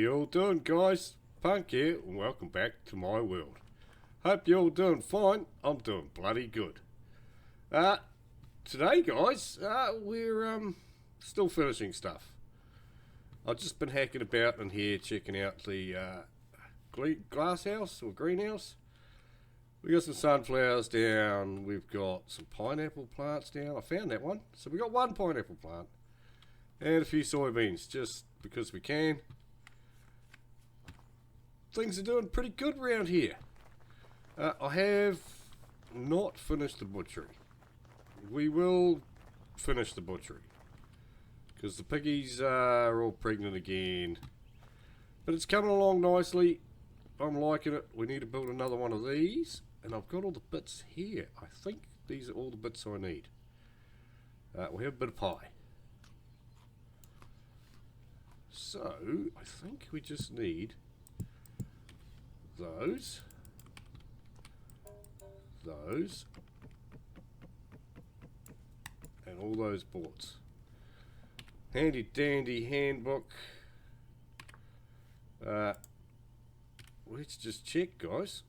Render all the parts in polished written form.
you all doing, guys? Punk here, and welcome back to my world. Hope you're all doing fine. I'm doing bloody good. Today, guys, we're still finishing stuff. I've just been hacking about in here, checking out the glass house or greenhouse. We got some sunflowers down. We've got some pineapple plants down. I found that one. So we got one pineapple plant and a few soybeans, just because we can. Things are doing pretty good around here. I have not finished the butchery. We will finish the butchery because the piggies are all pregnant again, but it's coming along nicely. I'm liking it. We need to build another one of these, and I've got all the bits here. I think these are all the bits I need. We have a bit of pie, so I think we just need those, and all those boards. Handy dandy handbook. Let's just check, guys.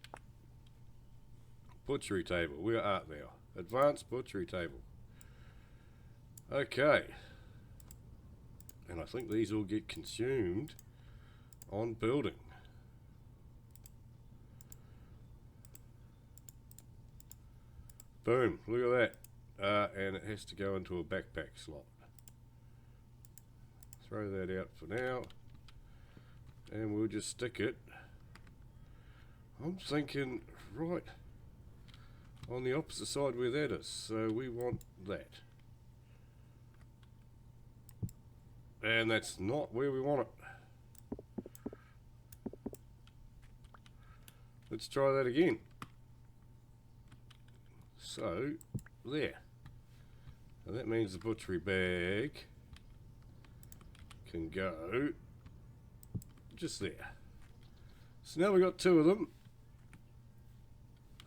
Butchery table. Where art thou? Advanced butchery table. Okay. And I think these all get consumed on building. Boom, look at that. And it has to go into a backpack slot. Throw that out for now. And we'll just stick it. I'm thinking right on the opposite side where that is. So we want that. And that's not where we want it. Let's try that again. So, there. And that means the butchery bag can go just there. So now we've got two of them.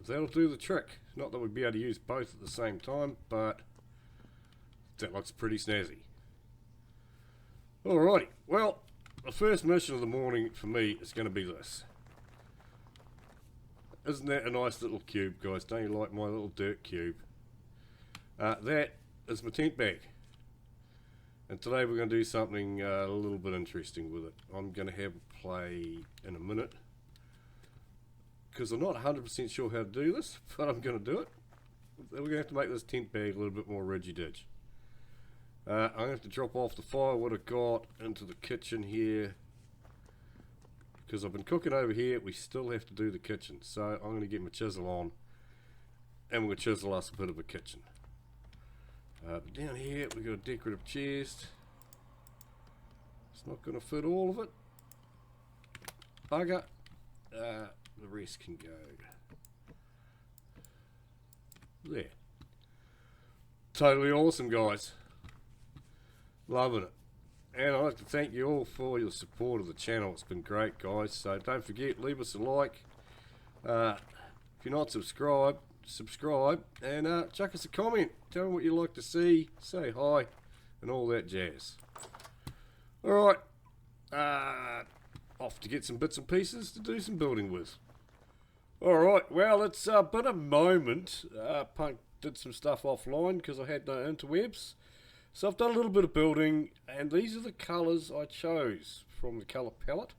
That'll do the trick. Not that we'd be able to use both at the same time, but that looks pretty snazzy. Alrighty, well, the first mission of the morning for me is going to be this. Isn't that a nice little cube, guys? Don't you like my little dirt cube? That is my tent bag. And today we're going to do something a little bit interesting with it. I'm going to have a play in a minute, because I'm not 100% sure how to do this, but I'm going to do it. We're going to have to make this tent bag a little bit more ridgy-ditch. I'm going to have to drop off the firewood I've got into the kitchen here, because I've been cooking over here. We still have to do the kitchen, so I'm going to get my chisel on and we'll chisel us a bit of a kitchen. But down here we've got a decorative chest. It's not going to fit all of it. Bugger. The rest can go there. Totally awesome, guys. Loving it. And I'd like to thank you all for your support of the channel. It's been great, guys. So don't forget, leave us a like. If you're not subscribed, subscribe. And chuck us a comment. Tell me what you'd like to see. Say hi. And all that jazz. Alright. Off to get some bits and pieces to do some building with. Alright, well, it's been a moment. Punk did some stuff offline because I had no interwebs. So I've done a little bit of building, and these are the colours I chose from the colour palette.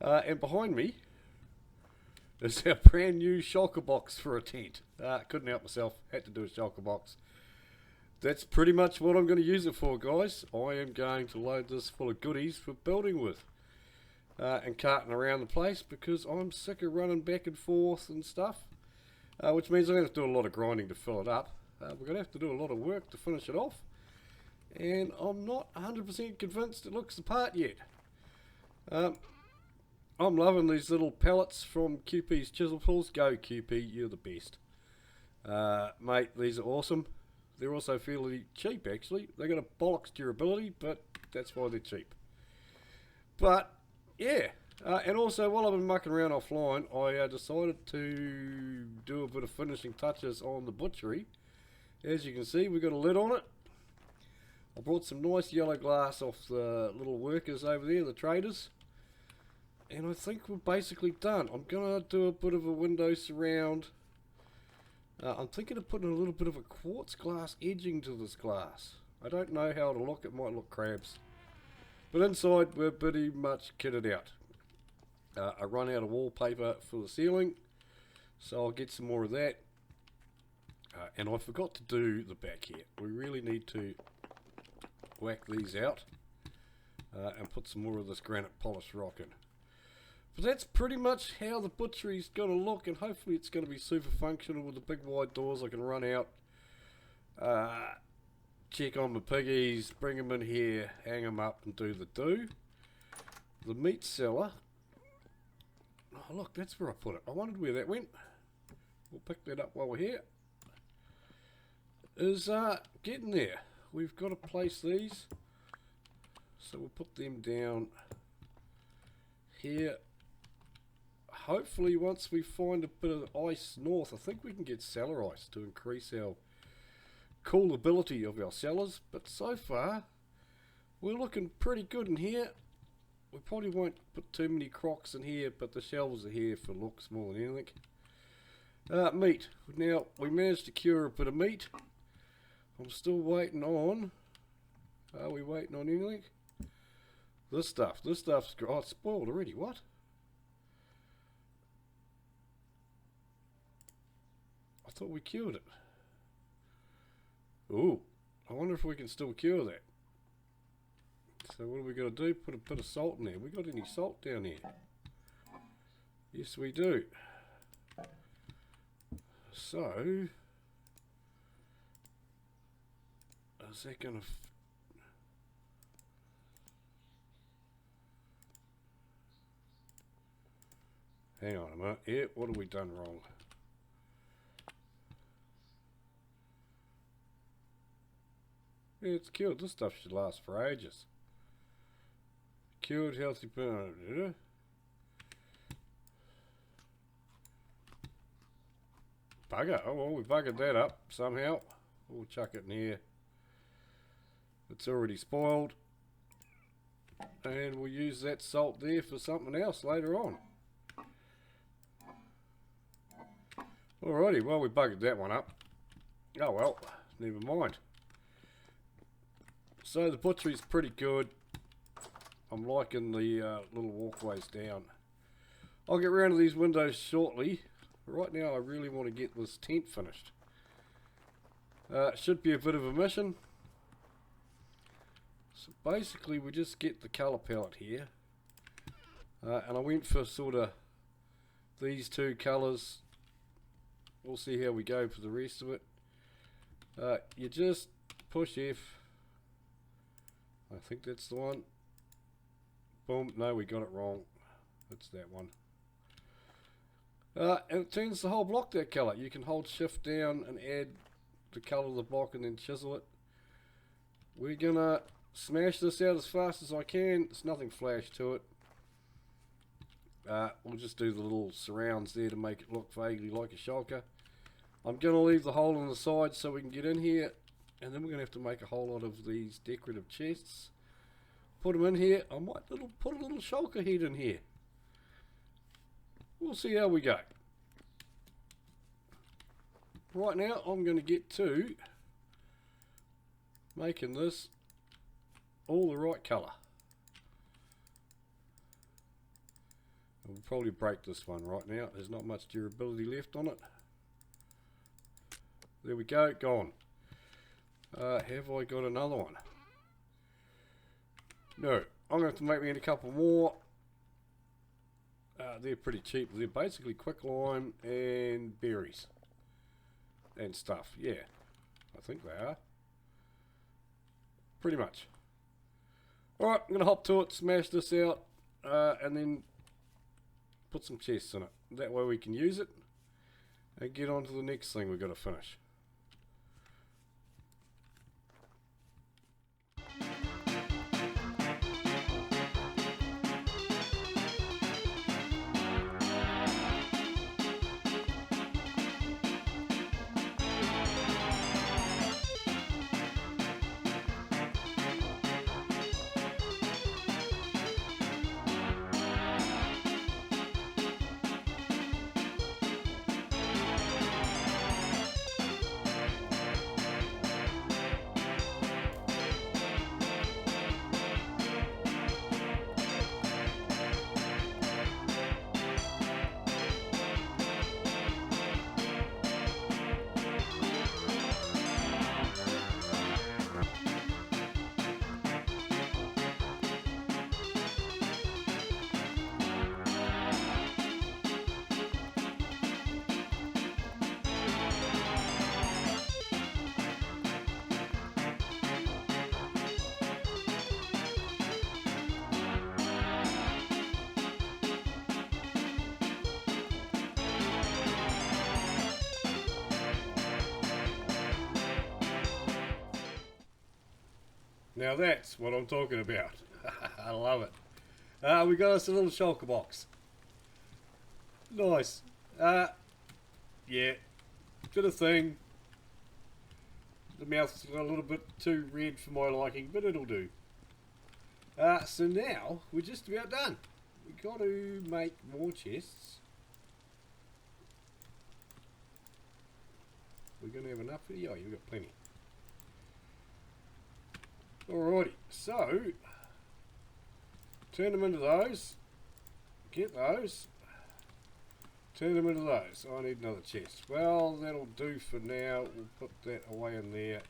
And behind me is our brand new shulker box for a tent. Couldn't help myself, had to do a shulker box. That's pretty much what I'm going to use it for, guys. I am going to load this full of goodies for building with. And carting around the place, because I'm sick of running back and forth and stuff. Which means I'm going to have to do a lot of grinding to fill it up. We're going to have to do a lot of work to finish it off. And I'm not 100% convinced it looks the part yet. I'm loving these little pellets from QP's Chisel Tools. Go QP, you're the best. Mate, these are awesome. They're also fairly cheap, actually. They've got a bollocks durability, but that's why they're cheap. But, yeah. And also, while I've been mucking around offline, I decided to do a bit of finishing touches on the butchery. As you can see, we've got a lid on it. I brought some nice yellow glass off the little workers over there, the traders. And I think we're basically done. I'm going to do a bit of a window surround. I'm thinking of putting a little bit of a quartz glass edging to this glass. I don't know how it'll look. It might look crabs. But inside, we're pretty much kitted out. I run out of wallpaper for the ceiling, so I'll get some more of that. And I forgot to do the back here. We really need to whack these out and put some more of this granite polished rock in. But that's pretty much how the butchery's going to look, and hopefully it's going to be super functional with the big wide doors. I can run out, check on my piggies, bring them in here, hang them up and do the do. The meat cellar. Oh look, that's where I put it. I wondered where that went. We'll pick that up while we're here. Is getting there. We've got to place these. So we'll put them down here. Hopefully once we find a bit of ice north, I think we can get cellar ice to increase our coolability of our cellars. But so far, we're looking pretty good in here. We probably won't put too many crocs in here, but the shelves are here for looks more than anything. Meat. Now, we managed to cure a bit of meat. I'm still waiting on... Are we waiting on anything? This stuff's... Oh, it's spoiled already. What? I thought we cured it. Ooh. I wonder if we can still cure that. So what are we going to do? Put a bit of salt in there. We got any salt down here? Yes, we do. So... Is that going to... Hang on a minute. Yeah, what have we done wrong? Yeah, it's cured. This stuff should last for ages. Cured healthy... Bugger. Oh, well, we buggered that up somehow. We'll chuck it in here. It's already spoiled. And we'll use that salt there for something else later on. Alrighty, well, we buggered that one up. Oh well, never mind. So the butchery's pretty good. I'm liking the little walkways down. I'll get round to these windows shortly. Right now I really want to get this tent finished. Should be a bit of a mission. So basically we just get the colour palette here. And I went for sort of these two colours. We'll see how we go for the rest of it. You just push F. I think that's the one. Boom. No, we got it wrong. It's that one. And it turns the whole block that colour. You can hold shift down and add the colour of the block and then chisel it. We're gonna smash this out as fast as I can. There's nothing flash to it. We'll just do the little surrounds there to make it look vaguely like a shulker. I'm gonna leave the hole on the side so we can get in here, and then we're gonna have to make a whole lot of these decorative chests. Put them in here. I might put a little shulker head in here. We'll see how we go. Right now I'm going to get to making this all the right colour. We'll probably break this one right now. There's not much durability left on it. There we go, gone. Have I got another one? No. I'm going to have to make me a couple more. They're pretty cheap. They're basically quicklime and berries and stuff. Yeah, I think they are. Pretty much. Alright, I'm going to hop to it, smash this out, and then put some chests in it. That way we can use it and get on to the next thing we've got to finish. Now that's what I'm talking about. I love it. We got us a little shulker box. Nice. Yeah, did a thing. The mouth's a little bit too red for my liking, but it'll do. So now we're just about done. We got to make more chests. We're going to have enough. Yeah, you've got plenty. Alrighty, so turn them into those. Get those. Turn them into those. I need another chest. Well, that'll do for now. We'll put that away in there.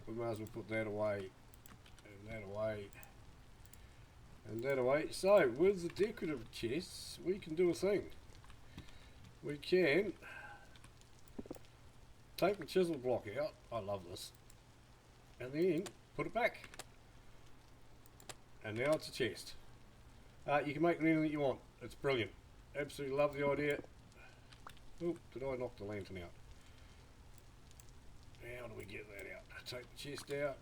We might as well put that away. And that away. And that away. So, with the decorative chests, we can do a thing. We can take the chisel block out. I love this. And then put it back. And now it's a chest. You can make it anything that you want. It's brilliant. Absolutely love the idea. Oh, did I knock the lantern out? How do we get that out? Take the chest out.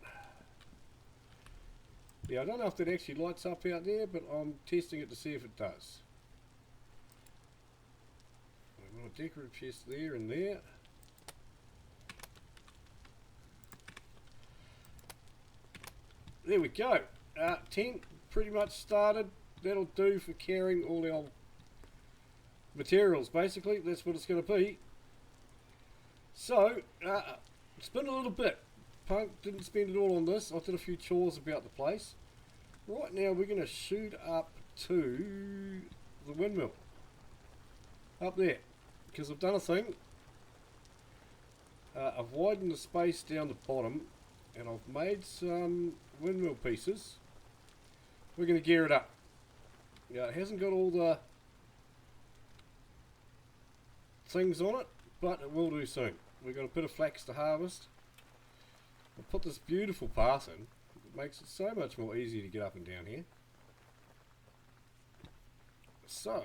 Yeah, I don't know if that actually lights up out there, but I'm testing it to see if it does. I've got a decorative chest there and there. There we go. Tent pretty much started. That'll do for carrying all our materials, basically. That's what it's going to be. So, it's been a little bit. Punk didn't spend it all on this. I did a few chores about the place. Right now we're going to shoot up to the windmill. Up there. Because I've done a thing. I've widened the space down the bottom. And I've made some windmill pieces. We're going to gear it up. Yeah, it hasn't got all the things on it, but it will do soon. We've got a bit of flax to harvest. I'll put this beautiful path in. It makes it so much more easy to get up and down here. So,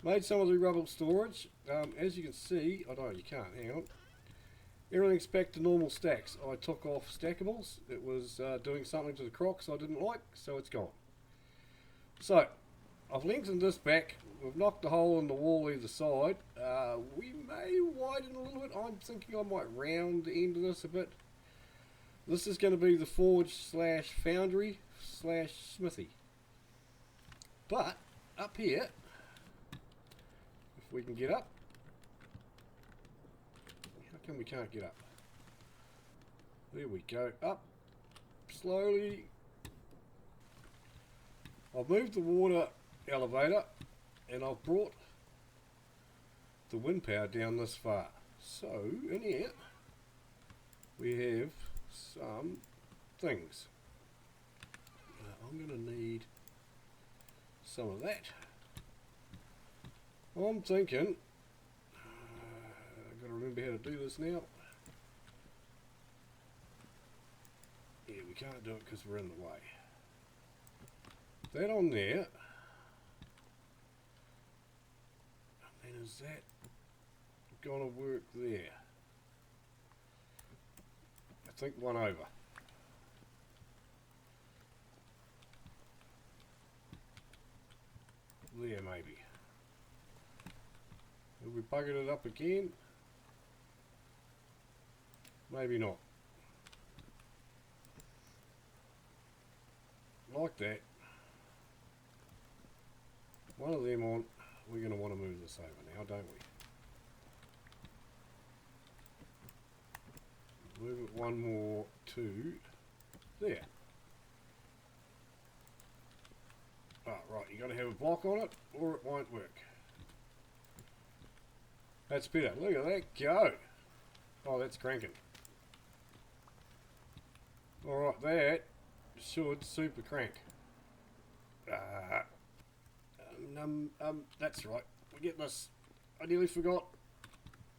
made some of the rubble storage. As you can see, oh no, you can't, hang on. Everything's back to normal stacks. I took off stackables. It was doing something to the crocs I didn't like, so it's gone. So, I've lengthened this back. We've knocked a hole in the wall either side. We may widen a little bit. I'm thinking I might round the end of this a bit. This is going to be the forge slash foundry slash smithy. But, up here, if we can get up. How come we can't get up? There we go. Up. Slowly. I've moved the water elevator and I've brought the wind power down this far. So, in here, we have some things. I'm going to need some of that. I'm thinking, I've got to remember how to do this now. Yeah, we can't do it because we're in the way. That on there. And then is that gonna work there? I think one over. There maybe. Have we buggered it up again? Maybe not. Like that. One of them on. We're going to want to move this over now, don't we? Move it one more to there. Oh, right, you got to have a block on it or it won't work. That's better. Look at that go. Oh, that's cranking. Alright, that should super crank. That's right. We get this. I nearly forgot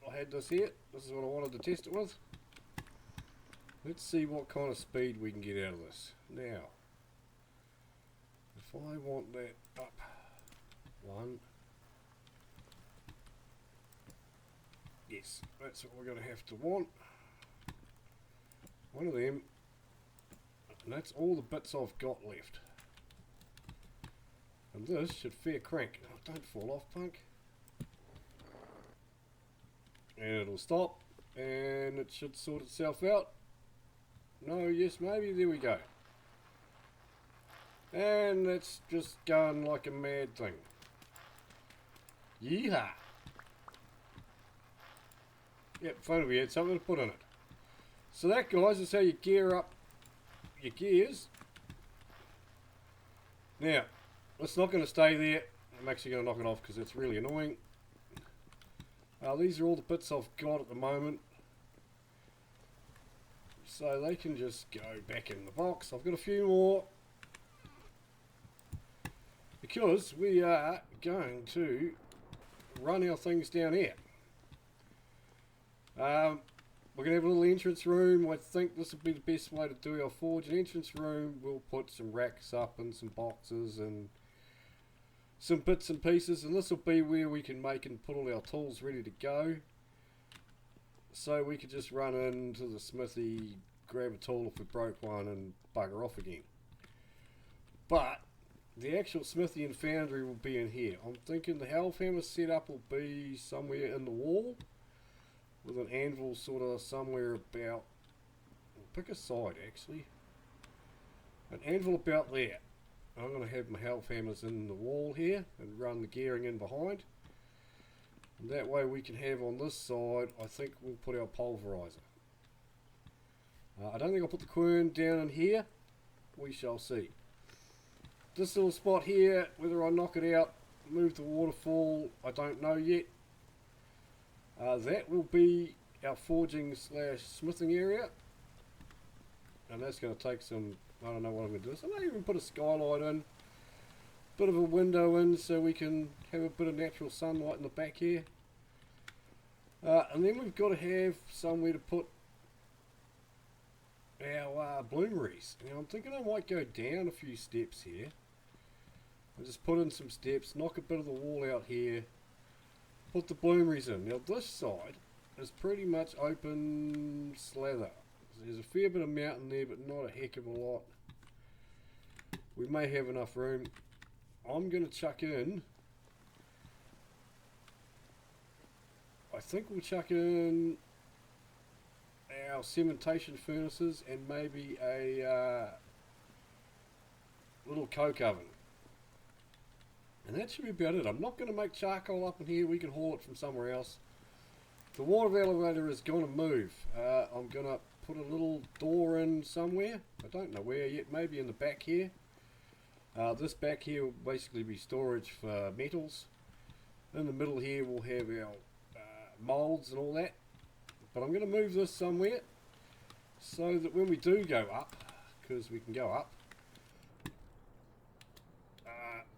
I had this here. This is what I wanted to test it with. Let's see what kind of speed we can get out of this. Now, if I want that up one. Yes, that's what we're going to have to want. One of them. And that's all the bits I've got left. And this should fair crank. Oh, don't fall off, punk. And it'll stop. And it should sort itself out. No, yes, maybe. There we go. And it's just going like a mad thing. Yeehaw! Yep, funny we had something to put in it. So that, guys, is how you gear up your gears. Now, it's not going to stay there. I'm actually going to knock it off because it's really annoying. These are all the bits I've got at the moment. So they can just go back in the box. I've got a few more. Because we are going to run our things down here. We're going to have a little entrance room. I think this would be the best way to do our forge. An entrance room, we'll put some racks up and some boxes and some bits and pieces. And this will be where we can make and put all our tools ready to go. So we could just run into the smithy, grab a tool if we broke one and bugger off again. But the actual smithy and foundry will be in here. I'm thinking the Hellhammer setup will be somewhere in the wall with an anvil sort of somewhere about, pick a side actually, an anvil about there. I'm going to have my Hellhammers in the wall here and run the gearing in behind. And that way we can have on this side, I think we'll put our pulverizer. I don't think I'll put the quern down in here. We shall see. This little spot here, whether I knock it out, move the waterfall, I don't know yet. That will be our forging slash smithing area. And that's going to take some, I don't know what I'm going to do. So I may even put a skylight in. Bit of a window in so we can have a bit of natural sunlight in the back here. And then we've got to have somewhere to put our bloomeries. Now I'm thinking I might go down a few steps here. I'll just put in some steps, knock a bit of the wall out here, put the bloomeries in. Now this side is pretty much open slather. There's a fair bit of mountain there, but not a heck of a lot. We may have enough room. I'm going to chuck in, I think we'll chuck in our cementation furnaces and maybe a little coke oven. And that should be about it. I'm not going to make charcoal up in here. We can haul it from somewhere else. The water elevator is going to move. I'm going to put a little door in somewhere. I don't know where yet. Maybe in the back here. This back here will basically be storage for metals. In the middle here we'll have our moulds and all that. But I'm going to move this somewhere so that when we do go up, because we can go up,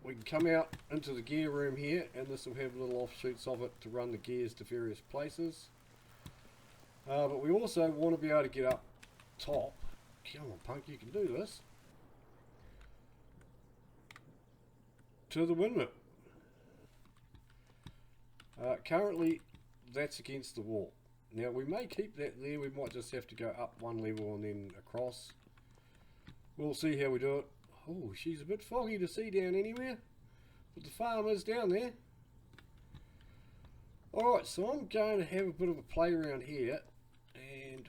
we can come out into the gear room here, and this will have little offshoots of it to run the gears to various places. But we also want to be able to get up top. Come on, punk, you can do this. To the windmill. Currently, that's against the wall. Now, we may keep that there. We might just have to go up one level and then across. We'll see how we do it. Oh, she's a bit foggy to see down anywhere, but the farm is down there. Alright, so I'm going to have a bit of a play around here and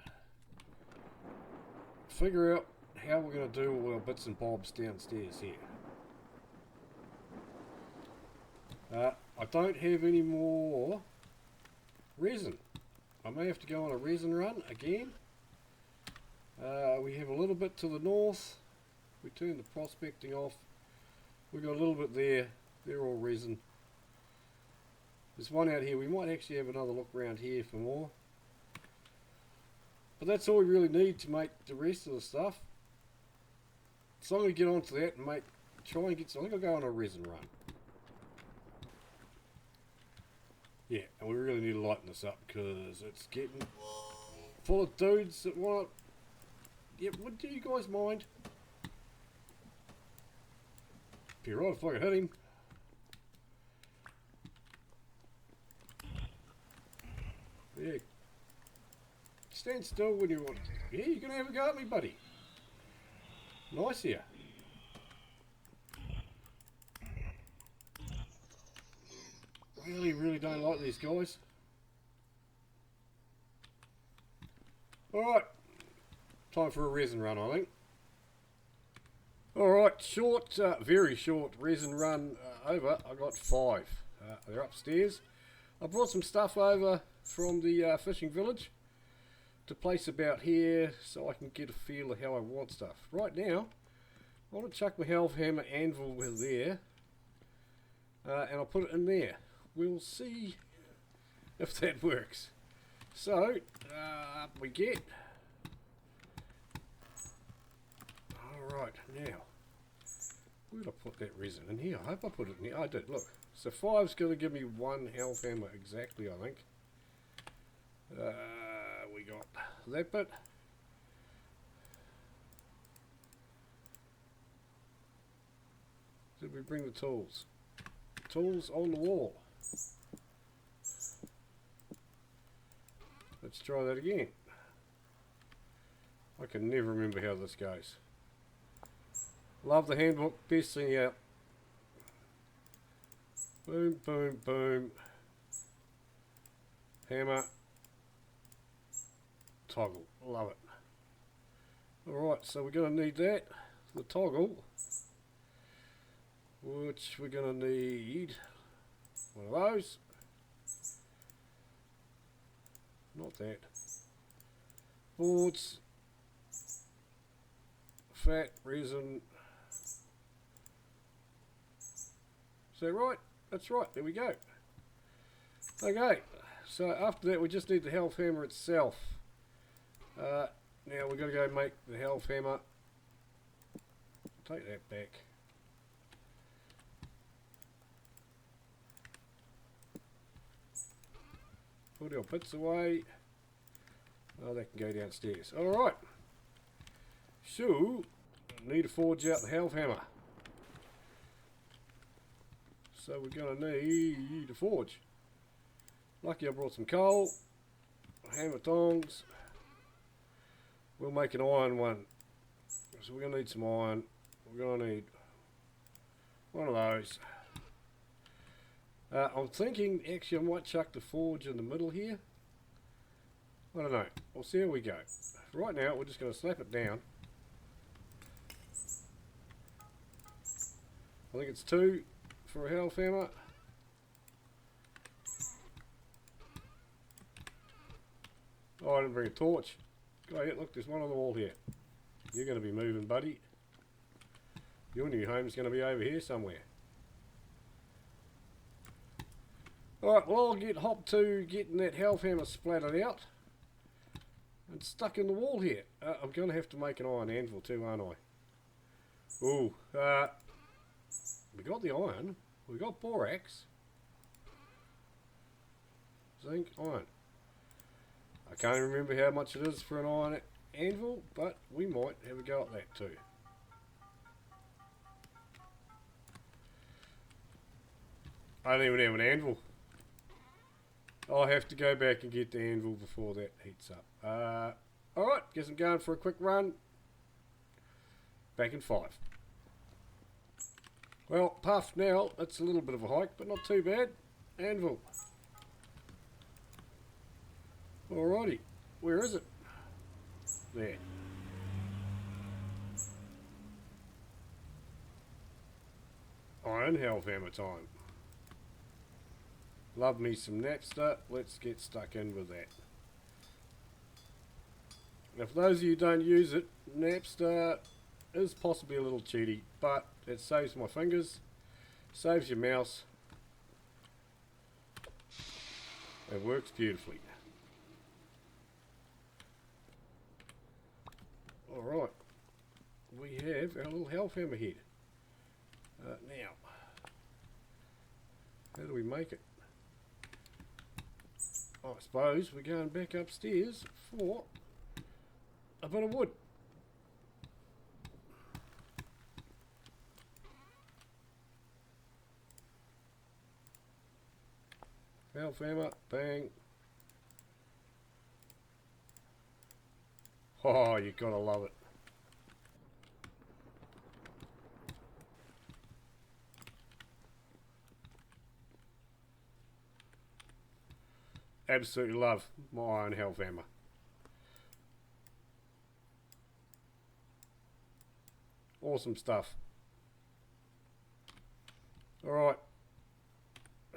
figure out how we're going to do all our bits and bobs downstairs here. I don't have any more resin. I may have to go on a resin run again. We have a little bit to the north. We turn the prospecting off. We've got a little bit there. They're all resin. There's one out here. We might actually have another look around here for more. But that's all we really need to make the rest of the stuff. So I'm going to get onto that and try and get some. I think I'll go on a resin run. Yeah, and we really need to lighten this up because it's getting full of dudes that want to... Yeah, what do you guys mind? Be right if I can hit him. Yeah. stand still when you want. Yeah, you can have a go at me, buddy. Nice here. Really don't like these guys. Alright. Time for a resin run, I think. Alright, short, very short resin run over. I got 5. They're upstairs. I brought some stuff over from the fishing village to place about here so I can get a feel of how I want stuff. Right now, I want to chuck my half hammer anvil with there, and I'll put it in there. We'll see if that works. So, up we get. Alright, now, where did I put that resin? In here. I hope I put it in here. I did, look. So 5's going to give me 1 half hammer exactly, I think. We got that bit. Did we bring the tools? Tools on the wall. Let's try that again. I can never remember how this goes. Love the handbook, best thing out. Boom, boom, boom. Hammer. Toggle. Love it. Alright, so we're going to need that. The toggle. Which we're going to need one of those. Not that. Boards. Fat, resin. Is that right? That's right, there we go. Okay, so after that we just need the half hammer itself. Now we've got to go make the half hammer. Take that back. Put our bits away. Oh, that can go downstairs. Alright. So, need to forge out the half hammer. So we're going to need a forge. Lucky I brought some coal, hammer tongs. We'll make an iron one. So we're going to need some iron. We're going to need one of those. I'm thinking actually I might chuck the forge in the middle here. I don't know. We'll see how we go. Right now we're just going to slap it down. I think it's 2 for a half hammer. Oh, I didn't bring a torch. Go ahead, look, there's one on the wall here. You're going to be moving, buddy. Your new home's going to be over here somewhere. Alright, well I'll get hop to getting that half hammer splattered out and stuck in the wall here. I'm going to have to make an iron anvil too, aren't I? Ooh, we got the iron, we got borax, zinc, iron. I can't remember how much it is for an iron anvil, but we might have a go at that too. I don't even have an anvil. I'll have to go back and get the anvil before that heats up. Alright, guess I'm going for a quick run. Back in 5. Well, puff now, it's a little bit of a hike, but not too bad. Anvil. Alrighty, where is it? There. Iron half hammer time. Love me some Mxce. Let's get stuck in with that. Now for those of you who don't use it, Mxce is possibly a little cheaty, but it saves my fingers, saves your mouse. It works beautifully. Alright, we have our little half hammer head. Now, how do we make it? I suppose we're going back upstairs for a bit of wood. Half hammer, bang. Oh, you gotta love it. Absolutely love my iron health hammer. Awesome stuff. Alright.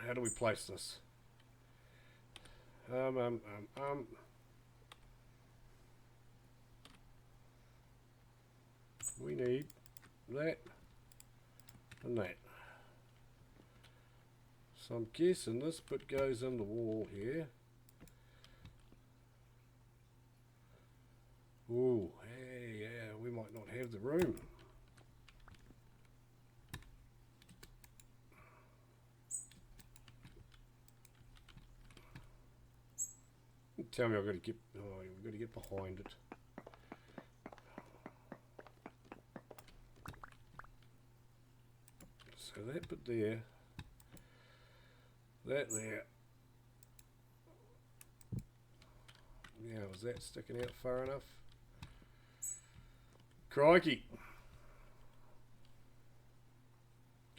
How do we place this? We need that and that. So I'm guessing this bit goes in the wall here. Ooh, hey, yeah, we might not have the room. Tell me I've got to get, oh, we've got to get behind it. So that bit there, that there. Yeah, was that sticking out far enough? Crikey.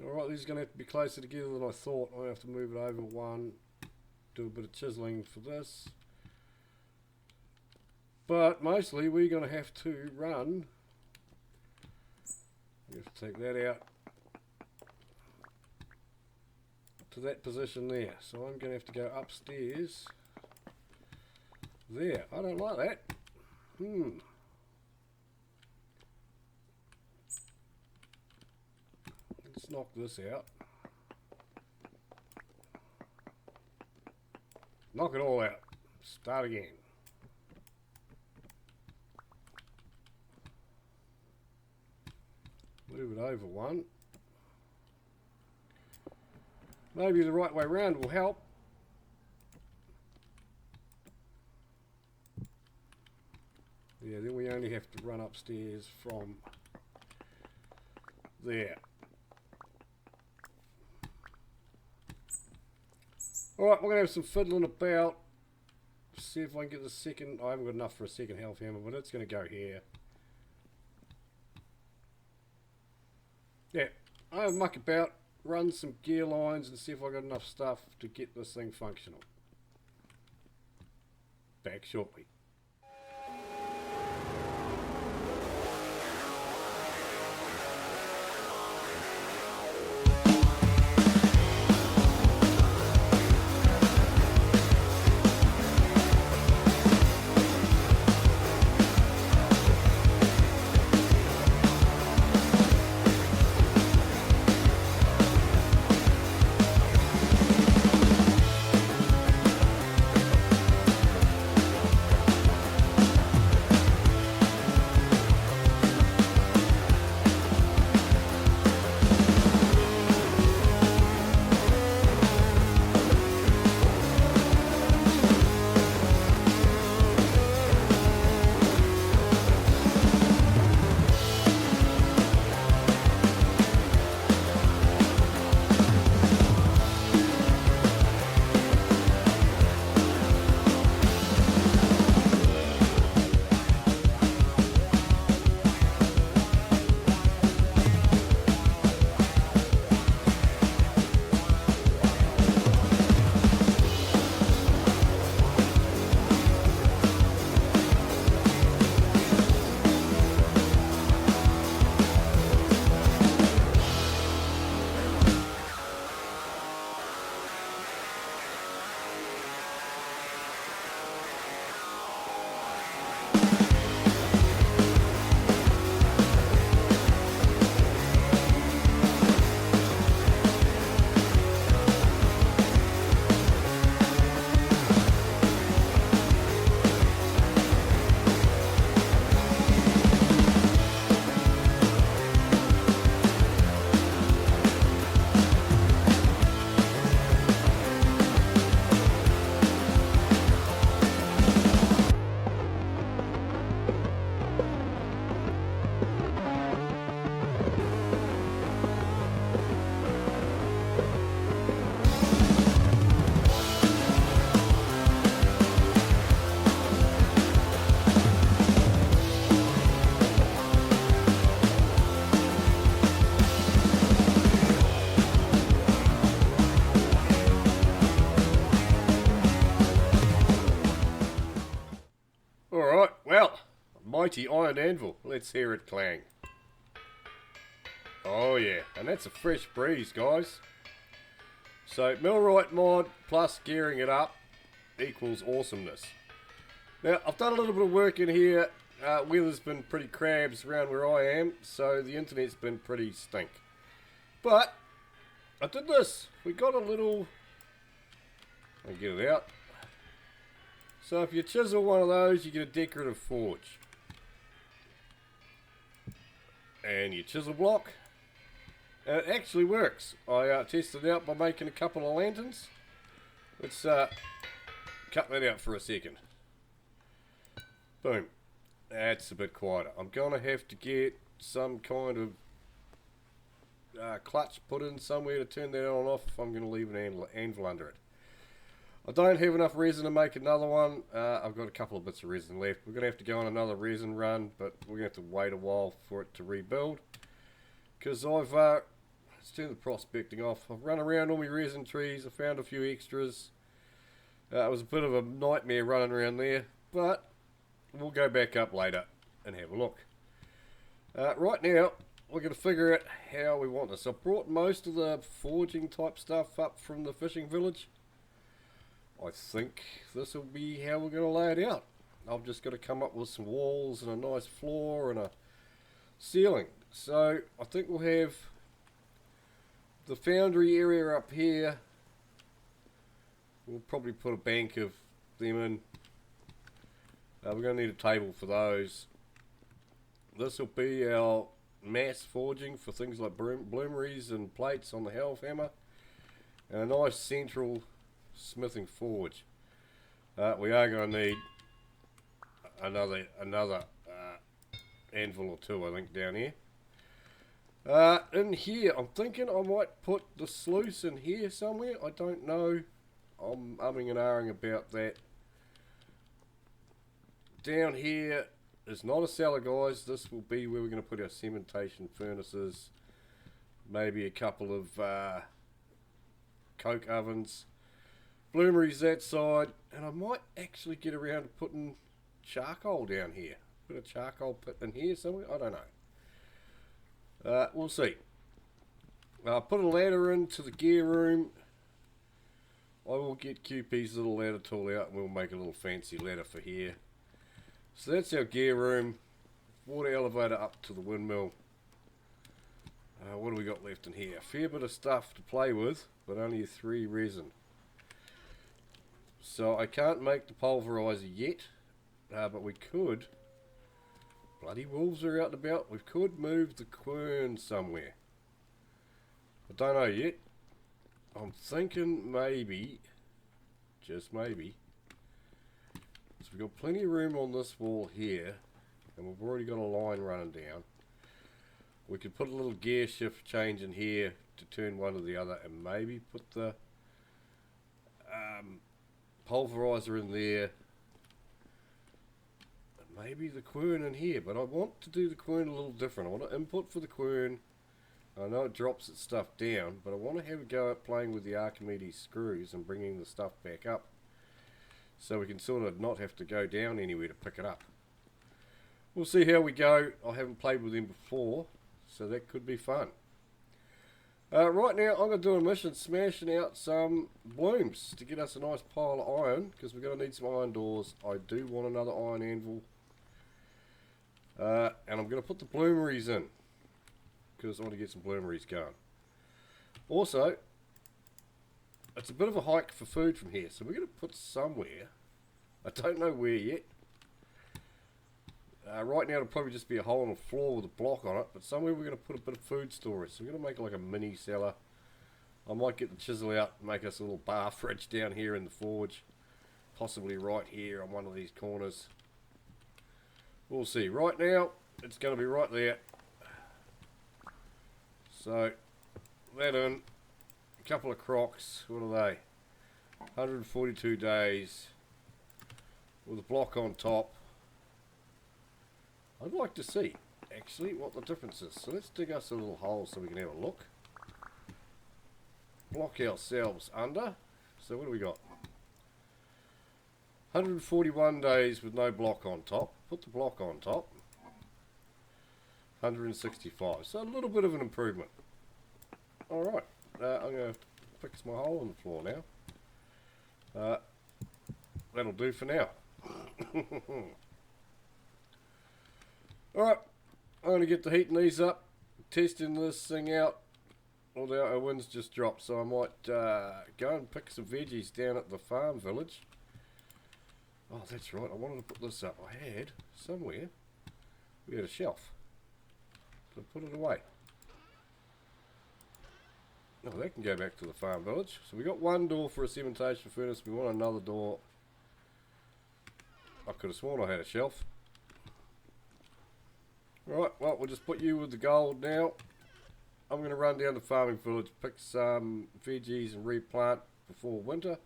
Alright, these are going to have to be closer together than I thought. I have to move it over one, do a bit of chiseling for this. But mostly we're going to have to run. We have to take that out to that position there. So I'm going to have to go upstairs there. I don't like that. Let's knock this out. Knock it all out. Start again. Move it over one. Maybe the right way around will help. Yeah, then we only have to run upstairs from there. Alright, we're going to have some fiddling about. See if I can get the second. I haven't got enough for a second health hammer, but it's going to go here. Yeah, I have muck about, run some gear lines and see if I got enough stuff to get this thing functional. Back shortly. mighty iron anvil. Let's hear it clang. Oh yeah, and that's a fresh breeze, guys. So millwright mod plus gearing it up equals awesomeness. Now I've done a little bit of work in here. Weather's been pretty crabs around where I am, so the internet's been pretty stink. But I did this. We got a little... I'll get it out. So if you chisel one of those, you get a decorative forge. And your chisel block. And it actually works. I tested it out by making a couple of lanterns. Let's cut that out for a second. Boom. That's a bit quieter. I'm going to have to get some kind of clutch put in somewhere to turn that on and off if I'm going to leave an anvil under it. I don't have enough resin to make another one. I've got a couple of bits of resin left. We're going to have to go on another resin run, but we're going to have to wait a while for it to rebuild. Because I've, let's turn the prospecting off. I've run around all my resin trees. I found a few extras. It was a bit of a nightmare running around there, but we'll go back up later and have a look. Right now, we're going to figure out how we want this. I brought most of the forging type stuff up from the fishing village. I think this will be how we're going to lay it out. I've just got to come up with some walls and a nice floor and a ceiling. So I think we'll have the foundry area up here. We'll probably put a bank of them in. We're going to need a table for those. This will be our mass forging for things like bloomeries and plates on the half hammer. And a nice central smithing forge. We are going to need another anvil or two, I think, down here. In here, I'm thinking I might put the sluice in here somewhere. I don't know. I'm umming and ahhing about that. Down here is not a cellar, guys. This will be where we're going to put our cementation furnaces. Maybe a couple of coke ovens. Bloomeries that side. And I might actually get around to putting charcoal down here. Put a charcoal pit in here somewhere. I don't know. We'll see. I'll put a ladder into the gear room. I will get QP's little ladder tool out and we'll make a little fancy ladder for here. So that's our gear room. Water elevator up to the windmill. What do we got left in here? A fair bit of stuff to play with, but only 3 resin. So I can't make the pulverizer yet, but we could. Bloody wolves are out and about. We could move the quern somewhere. I don't know yet. I'm thinking maybe, just maybe. So we've got plenty of room on this wall here, and we've already got a line running down. We could put a little gear shift change in here to turn one to the other, and maybe put the pulverizer in there, and maybe the quern in here. But I want to do the quern a little different. I want to input for the quern. I know it drops its stuff down, but I want to have a go at playing with the Archimedes screws and bringing the stuff back up. So we can sort of not have to go down anywhere to pick it up. We'll see how we go. I haven't played with them before, so that could be fun. Right now I'm going to do a mission smashing out some blooms to get us a nice pile of iron, because we're going to need some iron doors. I do want another iron anvil. And I'm going to put the bloomeries in, because I want to get some bloomeries going. Also, it's a bit of a hike for food from here, so we're going to put somewhere. I don't know where yet. Right now it'll probably just be a hole in the floor with a block on it, but somewhere we're going to put a bit of food storage. So we're going to make like a mini cellar. I might get the chisel out and make us a little bar fridge down here in the forge. Possibly right here on one of these corners. We'll see. Right now, it's going to be right there. So, that in. A couple of crocs. What are they? 142 days. With a block on top. I'd like to see, actually, what the difference is. So let's dig us a little hole so we can have a look. Block ourselves under. So what do we got? 141 days with no block on top. Put the block on top. 165. So a little bit of an improvement. Alright, I'm going to fix my hole in the floor now. That'll do for now. Alright, I'm going to get the heating these up, testing this thing out. Although our winds just dropped, so I might go and pick some veggies down at the farm village. Oh, that's right, I wanted to put this up. I had, somewhere, we had a shelf. So put it away. Oh, that can go back to the farm village. So we got one door for a cementation furnace, we want another door. I could have sworn I had a shelf. Right, well, we'll just put you with the gold now. I'm going to run down to the farming village, pick some veggies and replant before winter.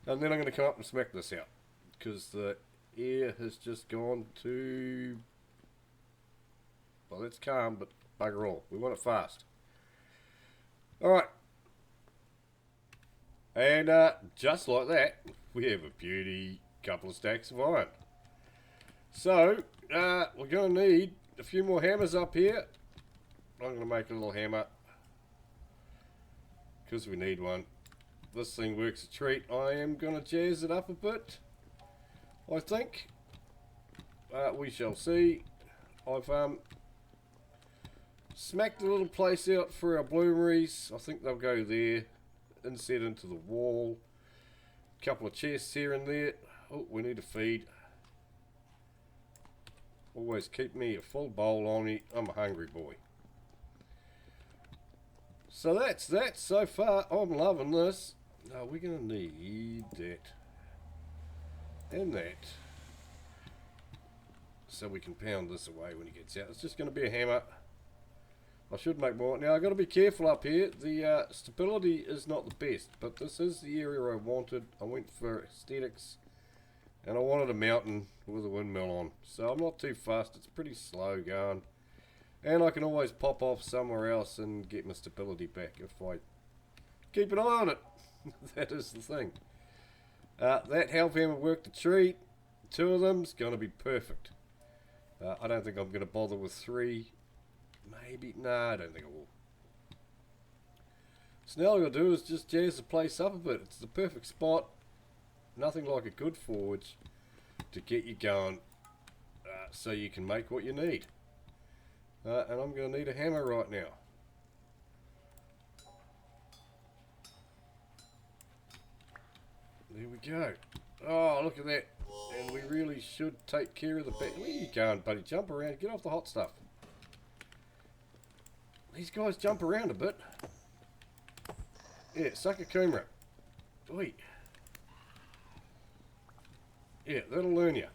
And then I'm going to come up and smack this out. Because the air has just gone to... Well, it's calm, but bugger all. We want it fast. Alright. And just like that, we have a beauty couple of stacks of iron. So, we're going to need a few more hammers up here. I'm going to make a little hammer because we need one. This thing works a treat. I am going to jazz it up a bit, I think. We shall see. I've smacked a little place out for our bloomeries. I think they'll go there, inset into the wall. A couple of chests here and there. Oh, we need a feed. Always keep me a full bowl on me. I'm a hungry boy. So that's that so far. I'm loving this. Now we're going to need that and that. So we can pound this away when he gets out. It's just going to be a hammer. I should make more. Now I've got to be careful up here. The stability is not the best. But this is the area I wanted. I went for aesthetics. And I wanted a mountain with a windmill on. So I'm not too fast. It's pretty slow going. And I can always pop off somewhere else and get my stability back if I keep an eye on it. That is the thing. That half hammer worked a treat. 2 of them's going to be perfect. I don't think I'm going to bother with 3. Maybe. No, I don't think I will. So now all I've got to do is just jazz the place up a bit. It's the perfect spot. Nothing like a good forge to get you going so you can make what you need. And I'm going to need a hammer right now. There we go. Oh, look at that. And we really should take care of the back. Where are you going, buddy? Jump around. Get off the hot stuff. These guys jump around a bit. Yeah, suck a kumara. Wait. Yeah, that'll learn you.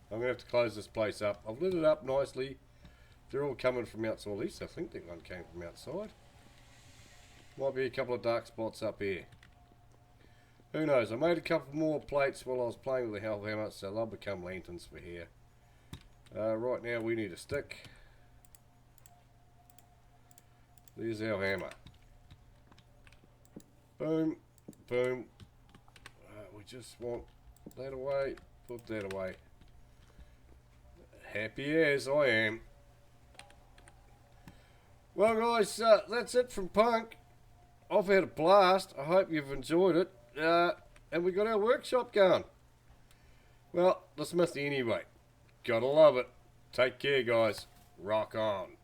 I'm going to have to close this place up. I've lit it up nicely. They're all coming from outside. At least I think that one came from outside. Might be a couple of dark spots up here. Who knows? I made a couple more plates while I was playing with the half hammer, so they'll become lanterns for here. Right now we need a stick. There's our hammer. Boom. Boom. We just want that away. Put that away. Happy as I am. Well guys, that's it from Punk. I've had a blast. I hope you've enjoyed it. And we got our workshop going. Well, the smithy anyway. Gotta love it. Take care guys. Rock on.